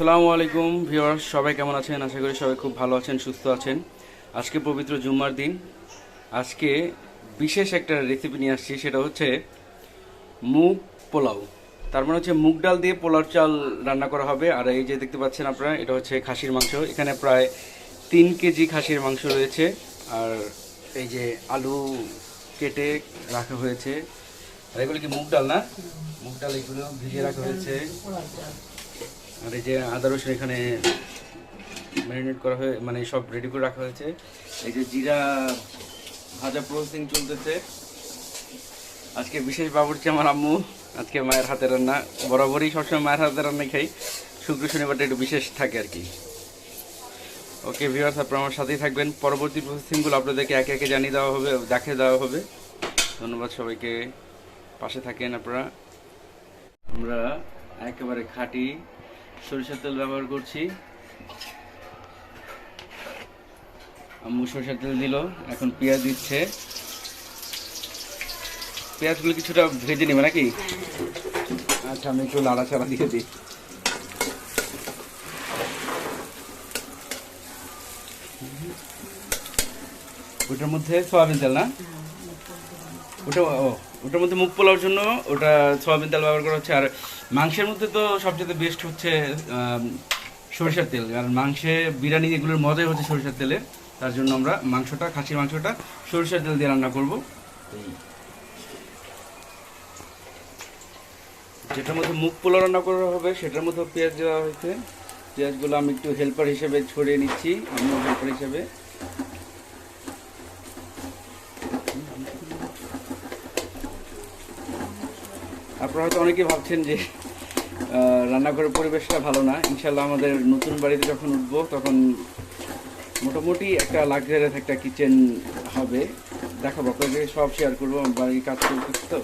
আসসালামু আলাইকুম ভিউয়ার্স, সবাই কেমন আছেন? আশা করি সবাই খুব ভালো আছেন, সুস্থ আছেন। আজকে পবিত্র জুম্মার দিন। আজকে বিশেষ একটা রেসিপি নিয়ে আসছি, সেটা হচ্ছে মুগ পোলাও। তার মানে হচ্ছে মুগ ডাল দিয়ে পোলার চাল রান্না করা হবে। আর এই যে দেখতে পাচ্ছেন আপনারা, এটা হচ্ছে খাসির মাংস। এখানে প্রায় 3 কেজি খাসির মাংস রয়েছে। আর এই যে আলু কেটে রাখা হয়েছে। আর এগুলো কি মুগ ডাল না? মুগ ডাল এগুলো ভিজিয়ে রাখা হয়েছে। আর এই যে আদা রসুন এখানে ম্যারিনেট করা হয়ে মানে সব রেডি করে রাখা হয়েছে। এই যে জিরা ভাজা প্রসেসিং চলতেছে। আজকে বিশেষ বাবুর্চি আমার আম্মু, আজকে মায়ের হাতের রান্না। বরাবরই সবসময় মায়ের হাতের রান্নাই খাই, শুক্র শনিবারটা একটু বিশেষ থাকে আর কি। ওকে ভিউয়ার্স, আপনারা আমার সাথেই থাকবেন। পরবর্তী প্রসেসিংগুলো আপনাদেরকে একে একে জানিয়ে দেওয়া হবে, দেখিয়ে দেওয়া হবে। ধন্যবাদ সবাইকে, পাশে থাকেন আপনারা। আমরা একেবারে খাঁটি সরিষার তেল ব্যবহার করছি। আম্মু সরিষার তেল দিল, এখন পেঁয়াজ দিচ্ছে। পেঁয়াজগুলো কিছুটা ভেজে নেবে নাকি? আচ্ছা, আমি একটু নাড়াচাড়া দিয়ে দিই। ওটার মধ্যে সয়াবিন তেল না? ওটার মধ্যে মুগ পোলাওর জন্য ওটা সয়াবিন তেল ব্যবহার করা হচ্ছে। আর মাংসের মধ্যে তো সবচেয়ে বেস্ট হচ্ছে সরিষার তেল, কারণ মাংসে বিরিয়ানি এগুলোর মজাই হচ্ছে সরিষার তেলে। তার জন্য আমরা মাংসটা, খাসির মাংসটা সরিষার তেল দিয়ে রান্না করব। যেটার মধ্যে মুগ পোলাও রান্না করা হবে সেটার মধ্যে পেঁয়াজ দেওয়া হয়েছে। পেঁয়াজগুলো আমি একটু হেল্পার হিসেবে ছড়িয়ে নিচ্ছি, আমি হেল্পার হিসেবে। আপনারা হয়তো অনেকেই ভাবছেন যে রান্নাঘরের পরিবেশটা ভালো না। ইনশাল্লাহ আমাদের নতুন বাড়িতে যখন উঠবো তখন মোটামুটি একটা লাক্সারিয়াস একটা কিচেন হবে, দেখাবো আপনাকে, সব শেয়ার করবো। বাড়ির কাজ করতেছি তো।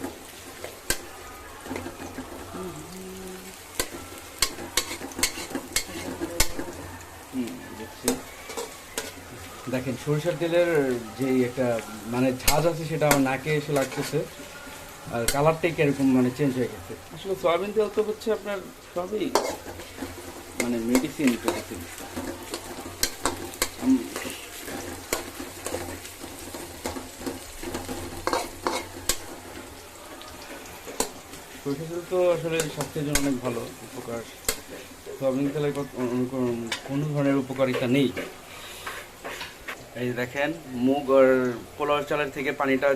দেখেন সরিষার তেলের যে একটা মানে ঝাঁজ আছে সেটা আমার নাকে এসে লাগতেছে। আর কালারটাই কিরকম মানে চেঞ্জ হয়ে গেছে। আসলে সয়াবিন তেল তো হচ্ছে আপনার সবই মানে মেডিসিন। সরিষা তেল তো আসলে স্বাস্থ্যের জন্য অনেক ভালো, উপকার। সয়াবিন তেলের কোনো ধরনের উপকারিতা নেই। এই দেখেন মুগ আর পোলাও চালের থেকে পানিটা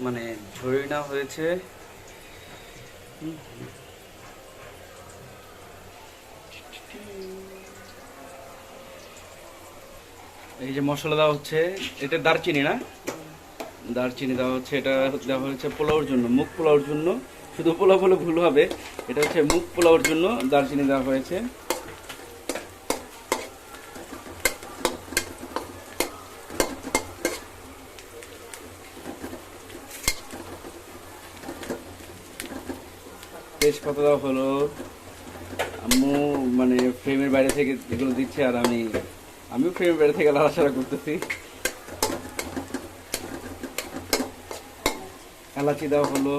মানে ঝরিয়ে নেওয়া হয়েছে। এই যে মশলা দেওয়া হচ্ছে, এটা দারচিনি না? দারচিনি দেওয়া হচ্ছে। এটা দেওয়া হচ্ছে পোলাওর জন্য, মুগ পোলাওর জন্য। শুধু পোলাও বলে ভুল হবে, এটা হচ্ছে মুগ পোলাওর জন্য দারচিনি দেওয়া হয়েছে। তেজপাতা দেওয়া হলো। আম্মু মানে ফ্রেমের বাইরে থেকে এগুলো দিচ্ছে, আর আমিও ফ্রেমের বাইরে থেকে নাড়াচাড়া করতেছি। এলাচি দেওয়া হলো।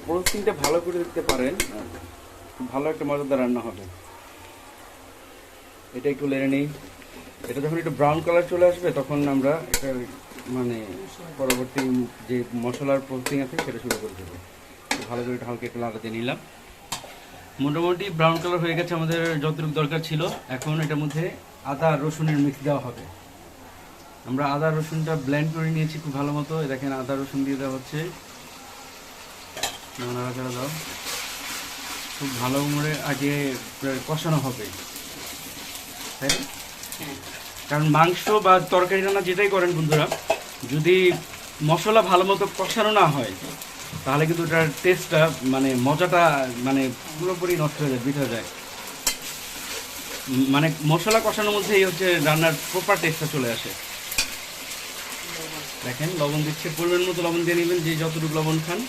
প্রসেসিংটা ভালো করে দিতে পারেন, ভালো একটা মজাদার রান্না হবে। এটা একটু লেড়ে নিই। এটা যখন একটু ব্রাউন কালার চলে আসবে তখন আমরা এটা মানে পরবর্তী যে মশলার প্রসেসিং আছে সেটা শুরু করে দেবো। ভালো করে হালকা একটু লাড়াতে নিলাম। মোটামুটি ব্রাউন কালার হয়ে গেছে আমাদের যতটুকু দরকার ছিল। এখন এটার মধ্যে আদা রসুনের মিক্স দেওয়া হবে। আমরা আদা রসুনটা ব্লেন্ড করে নিয়েছি খুব ভালো মতো। দেখেন আদা রসুন দিয়ে দেওয়া হচ্ছে। নাড়াচাড়া দাও, খুব ভালো করে আগে কষানো হবে, তাই না? কারণ মাংস বা তরকারি রান্না যেটাই করেন বন্ধুরা, যদি মশলা ভালো মতো কষানো না হয় তাহলে কিন্তু ওটার টেস্টটা মানে মজাটা মানে পুরোপুরি নষ্ট হয়ে যায়, বৃথা যায়। মানে মশলা কষানোর মধ্যেই হচ্ছে রান্নার প্রপার টেস্টটা চলে আসে। দেখেন লবণ দিচ্ছে, পরিমাণ মতো লবণ দিয়ে নেবেন, যে যতটুকু লবণ খান।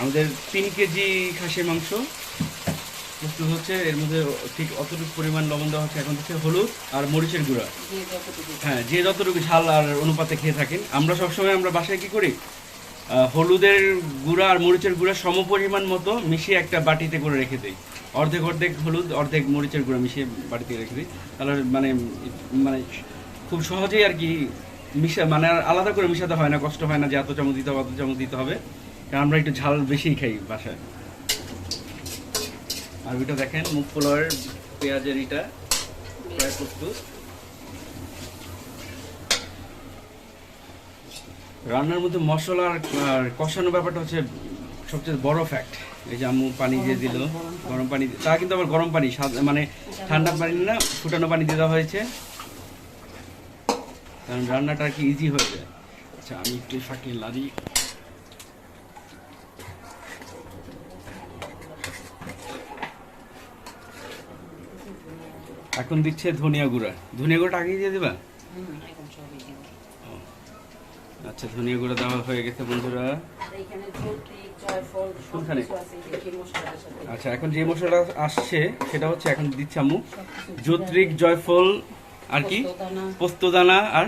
আমাদের 3 কেজি খাসির মাংস প্রস্তুত হচ্ছে, এর মধ্যে ঠিক অতটুকু পরিমাণ লবণ দেওয়া হচ্ছে। এখন হচ্ছে হলুদ আর মরিচের গুঁড়া। হ্যাঁ, যে যতটুকু ঝাল আর অনুপাতে খেয়ে থাকেন। আমরা সবসময় আমরা বাসায় কি করি, হলুদের গুঁড়া আর মরিচের গুঁড়া সমপরিমাণ মতো মিশিয়ে একটা বাটিতে করে রেখে দিই। অর্ধেক অর্ধেক হলুদ অর্ধেক মরিচের গুঁড়া মিশিয়ে বাটিতে রেখে দিই। তাহলে মানে মানে খুব সহজেই আর কি মানে আর আলাদা করে মিশাতে হয় না, কষ্ট হয় না যে এত চামচ দিতে হবে অত চামচ দিতে হবে, কারণ আমরা একটু ঝাল বেশিই খাই বাসায়। আর ওইটা দেখেন মুগ পোলাওয়ের পেঁয়াজের এটা প্রায় প্রস্তুত। রান্নার মধ্যে মশলা আর কষানো ব্যাপারটা হচ্ছে সবচেয়ে বড় ফ্যাক্ট। এই যে আম্মু পানি দিয়ে দিল, গরম পানি, তা কিন্তু আবার গরম পানি, মানে ঠান্ডা পানি না, ফুটানো পানি দিয়ে দেওয়া হয়েছে, কারণ রান্নাটা আর কি ইজি হয়ে যায়। আচ্ছা আমি একটু ফাঁকি লাড়ি। এখন দিচ্ছে ধনিয়া গুঁড়া। ধনিয়া গুঁড়াটা আগেই দিয়ে দিবা? আচ্ছা ধনিয়া গুঁড়া দেওয়া হয়ে গেছে বন্ধুরা। আচ্ছা এখন যে মশলা আসছে সেটা হচ্ছে, এখন দিচ্ছি আম্মু জৈত্রিক, জয়ফল, আর কি পোস্তদানা আর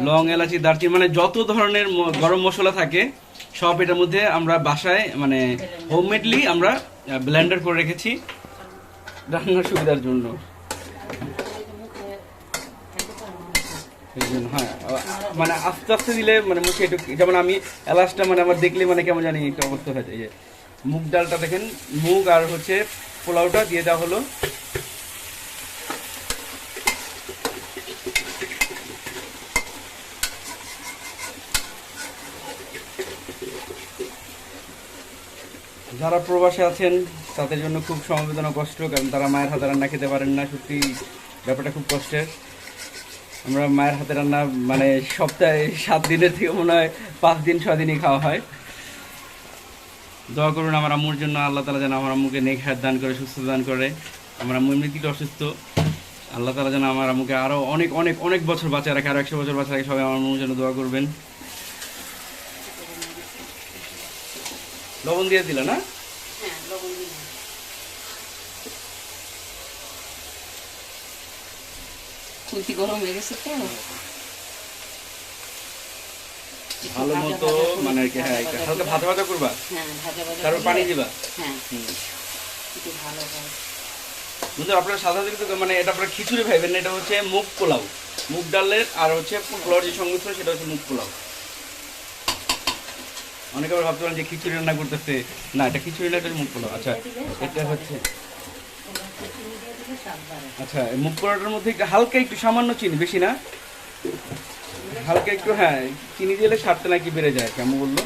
লং, এলাচি, দারচিনি, মানে যত ধরনের গরম মশলা থাকে সব এটার মধ্যে আমরা বাসায় মানে হোমমেডলি আমরা ব্লেন্ডার করে রেখেছি রান্নার সুবিধার জন্য। হ্যাঁ মানে আস্তে আস্তে দিলে মানে মুখে একটু, যেমন আমি এলাচটা মানে আমার দেখলে মানে কেমন জানি একটা অবস্থা হয়ে যায়। মুগ ডালটা দেখেন, মুগ আর হচ্ছে পোলাওটা দিয়ে দেওয়া হলো। যারা প্রবাসে আছেন তাদের জন্য খুব সমবেদনা কষ্ট, কারণ তারা মায়ের হাতে রান্না খেতে পারেন না। সত্যি ব্যাপারটা খুব কষ্টের। আমরা মায়ের হাতে রান্না মানে সপ্তাহে 7 দিনের থেকে মনে হয় 5 দিন 6 দিনই খাওয়া হয়। দোয়া করুন আমার আম্মুর জন্য, আল্লাহ তাআলা যেন আমার আম্মুকে নেক হায়াত দান করে, সুস্থ দান করে। আমার আম্মু এমনিতেই অসুস্থ, আল্লাহ তাআলা যেন আমার আম্মুকে আরও অনেক অনেক অনেক বছর বাঁচিয়ে রাখে, আরও 100 বছর বাঁচিয়ে রাখে। সবাই আমার আম্মুর জন্য দোয়া করবেন। লবণ দিয়ে দিল না? গরম হয়ে গেছে তো ভালো মতো মানে আর কি। হ্যাঁ হালকা ভাজা ভাজা করবা, তারপর পানি দিবা। বন্ধু আপনারা সাধারণত কিন্তু মানে এটা আপনারা খিচুড়ি ভাইবেন না, এটা হচ্ছে মুগ পোলাও, মুগ ডালের আর হচ্ছে পোলাওর যে সংমিশ্রণ সেটা হচ্ছে মুগ পোলাও। অনেকে আবার ভাবতে পারেন যে খিচুড়ি রান্না করতেছে, না এটা খিচুড়ি না, এটা মুগ পোলাও। আচ্ছা এটা হচ্ছে, আচ্ছা মুগ পোলাওটার মধ্যে হালকা একটু সামান্য চিনি, বেশি না, হালকা একটু, হ্যাঁ চিনি দিলে স্বাদটা নাকি বেড়ে যায় কেমন বললো।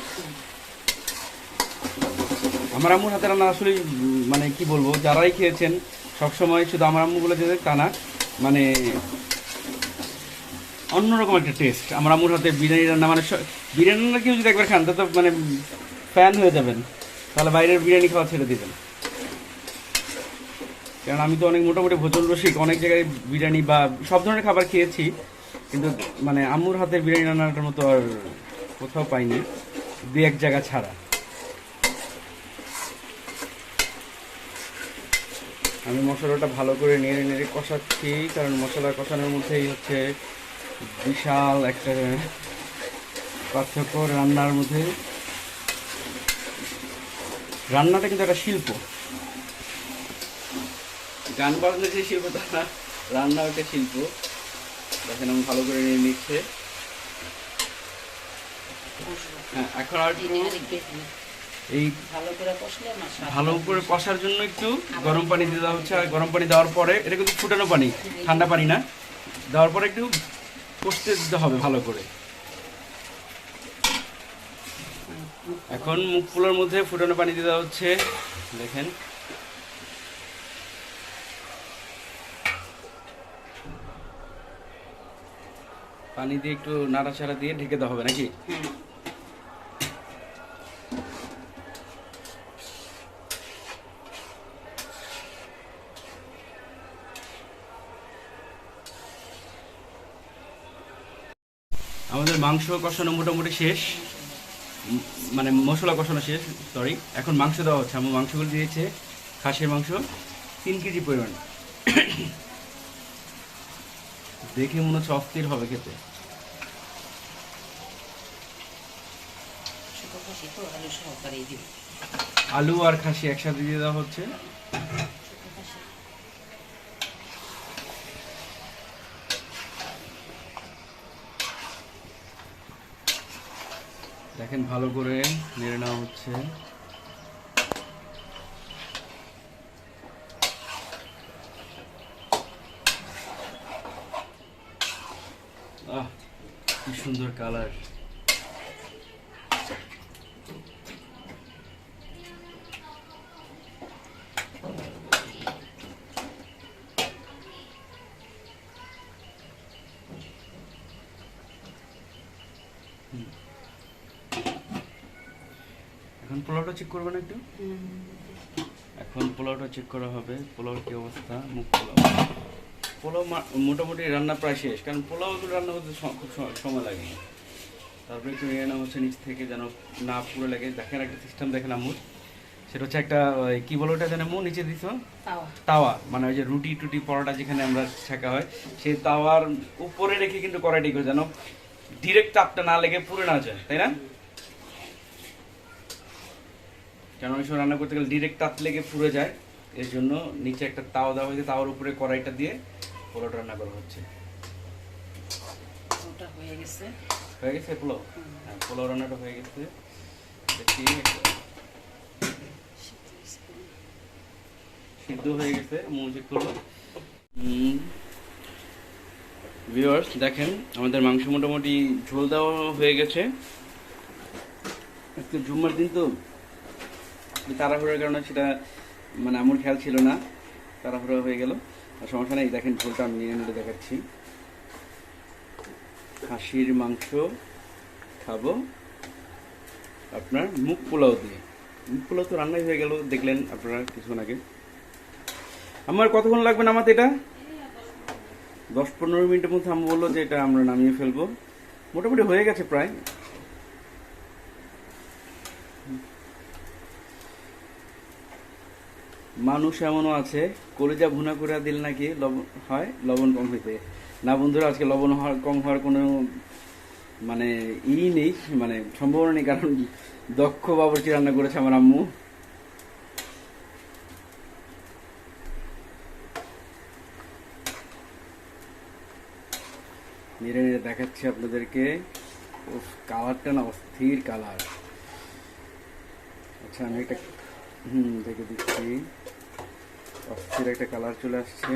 আমার আম্মুর হাতে রান্না আসলে মানে কি বলবো, যারাই খেয়েছেন সবসময় শুধু আমার আম্মুগুলো যে তা না, মানে অন্যরকম একটা টেস্ট আমার আম্মুর হাতে বিরিয়ানি রান্না। মানে বিরিয়ানি রান্না কেউ যদি একবার খান তা তো মানে ফ্যান হয়ে যাবেন, তাহলে বাইরের বিরিয়ানি খাওয়া ছেড়ে দেবেন। কারণ আমি তো অনেক মোটামুটি ভোজন রসিক, অনেক জায়গায় বিরিয়ানি বা সব ধরনের খাবার খেয়েছি, কিন্তু মানে আম্মুর হাতের বিরিয়ানি রান্নাটার মতো আর কোথাও পাইনি, 2-1 জায়গা ছাড়া। আমি মশলাটা ভালো করে নেড়ে নেড়ে কষাচ্ছি, কারণ মশলা কষানোর মধ্যেই হচ্ছে বিশাল একটা পার্থক্য রান্নার মধ্যে। রান্নাটা কিন্তু একটা শিল্প, গান বাজনা যে শিল্প তা না, রান্নাও একটা শিল্প। দেখেন আমি ভালো করে নিয়ে নিচ্ছে। হ্যাঁ এখন আর এই ভালো করে কষার জন্য একটু গরম পানি দিয়ে দেওয়া হচ্ছে। আর গরম পানি দেওয়ার পরে, এটা কিন্তু ফুটানো পানি, ঠান্ডা পানি না, দেওয়ার পরে একটু কষতে দিতে হবে ভালো করে। এখন মুগ পোলাওর মধ্যে ফুটানো পানি দিয়ে দেওয়া হচ্ছে, দেখেন পানি দিয়ে একটু নাড়াচাড়া দিয়ে ঢেকে দেওয়া হবে নাকি। আমাদের মাংস কষানো মোটামুটি শেষ, মানে মশলা কষানো শেষ, সরি। এখন মাংস দেওয়া হচ্ছে। আমার মাংসগুলো দিয়েছে খাসির মাংস 3 কেজি পরিমাণ। দেখে মনে হচ্ছে অস্থির হবে খেতে। খাসি তো আলু সহকারেই দিব। আলু আর খাসি একসাথে দিয়ে দেওয়া হচ্ছে। দেখেন ভালো করে নেড়ে নেওয়া হচ্ছে। আহ, কি সুন্দর কালার। এখন পোলাওটা চেক করবেন একটু। এখন পোলাওটা চেক করা হবে, পোলাওর কি অবস্থা। মুখ পোলাও, পোলাও মোটামুটি রান্না প্রায় শেষ, কারণ পোলাও এগুলো রান্না করতে খুব সময় লাগে। তারপরে একটু নিয়ে নেওয়া হচ্ছে নিচ থেকে, যেন না পুরো লাগে। দেখেন একটা সিস্টেম দেখেন আমুর, সেটা হচ্ছে একটা কি বলো ওটা যেন মু নিচে দিছ তাওয়া, মানে ওই যে রুটি টুটি পরোটা যেখানে আমরা ছেঁকা হয়, সেই তাওয়ার উপরে রেখে কিন্তু কড়াইটি করে, যেন ডিরেক্ট তাপটা না লেগে পুড়ে না যায়, তাই না? কেন ওই সময় রান্না করতে গেলে ডিরেক্ট তাপ লেগে পুড়ে যায়, এর জন্য নিচে একটা তাওয়া দেওয়া হয়েছে, তাওয়ার উপরে কড়াইটা দিয়ে পোলাওটা রান্না করা হচ্ছে। হয়ে গেছে, হয়ে গেছে পোলাও। হ্যাঁ, পোলাও রান্নাটা হয়ে গেছে। দেখি সিদ্ধ হয়ে গেছে, চেক করবো। ভিউয়ার্স দেখেন আমাদের মাংস মোটামুটি ঝোল দেওয়া হয়ে গেছে। একটু জুম্মার দিন তো তাড়াহুড়োর কারণে সেটা মানে আমার খেয়াল ছিল না, তাড়াহুড়ো হয়ে গেল। আর সমস্যা নেই, দেখেন ঝোলটা আমি নিয়ে নিয়ে দেখাচ্ছি। খাসির মাংস খাবো আপনার মুখ পোলাও দিয়ে। মুখ পোলাও তো রান্নাই হয়ে গেল, দেখলেন আপনারা কিছুক্ষণ আগে। আমার কতক্ষণ লাগবে নামাতে এটা? 10-15 মিনিটের মধ্যে আমি বললো যে এটা আমরা নামিয়ে ফেলবো। মোটামুটি হয়ে গেছে প্রায়। মানুষ এমনও আছে কলিজা ভুনা করে দিল নাকি হয় লবণ কম হইতে। না বন্ধুরা, আজকে লবণ কম হওয়ার কোনো মানে নেই, মানে সম্ভাবনা নেই, কারণ দক্ষ বাবুর্চি রান্না করেছে আমার আম্মু। নেড়ে নেড়ে দেখাচ্ছি আপনাদেরকে। কালারটা না অস্থির কালার। আচ্ছা আমি একটা দেখে দিচ্ছি, অস্থির একটা কালার চলে আসছে।